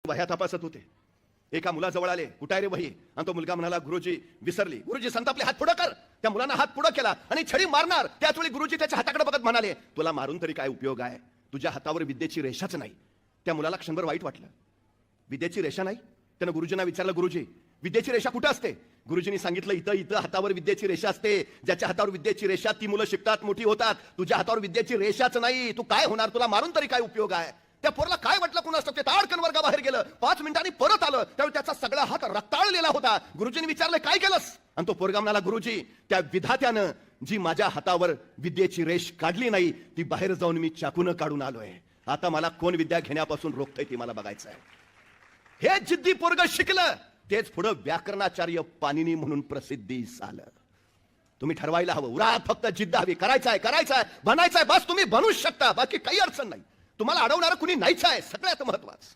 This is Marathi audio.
वह्या तपासत होते. एका मुलाजवळ आले, कुठाय रे वही? आणि तो मुलगा म्हणाला, गुरुजी विसरली. गुरुजी संतापले, हात पुढे कर. त्या मुलानं हात पुढे केला आणि छडी मारणार त्याच वेळी गुरुजी त्याच्या हाताकडे बघत म्हणाले, तुला मारून तरी काय उपयोग आहे? तुझ्या हातावर विद्येची रेषाच नाही. त्या मुलाला क्षणभर वाईट वाटलं. विद्येची रेषा नाही? त्यानं गुरुजींना विचारलं, गुरुजी विद्येची रेषा कुठे असते? गुरुजींनी सांगितलं, इथं इथं हातावर विद्येची रेषा असते. ज्याच्या हातावर विद्येची रेषा ती मुलं शिकतात, मोठी होतात. तुझ्या हातावर विद्येची रेषाच नाही. तू काय होणार? तुला मारून तरी काय उपयोग आहे? त्या पोरला काय वाटलं कुणास ठाऊक, ते ताडकन वर्गाबाहेर गेलं. 5 मिनिटांनी परत आलं, त्यावेळी त्याचा सगळा हात रक्ताळलेला होता. गुरुजींनी विचारलं, काय केलंस? आणि तो पोरगा म्हणाला, गुरुजी त्या विधात्यानं जी माझ्या हातावर विद्येची रेष काढली नाही, ती बाहेर जाऊन मी चाकून काढून आलोय. आता मला कोण विद्या घेण्यापासून रोखतंय ती मला बघायचं आहे. हे जिद्दी पोरग शिकलं, तेच पुढे व्याकरणाचार्य पाणिनी म्हणून प्रसिद्धीस आलं. तुम्ही ठरवायला हवं, उरात फक्त जिद्द हवी. करायचं आहे, बनायचं आहे, बस तुम्ही बनूच शकता. बाकी काही अडचण नाही. तुम्हाला अडवणारं कुणी नाहीच आहे, सगळ्यात महत्वाचं.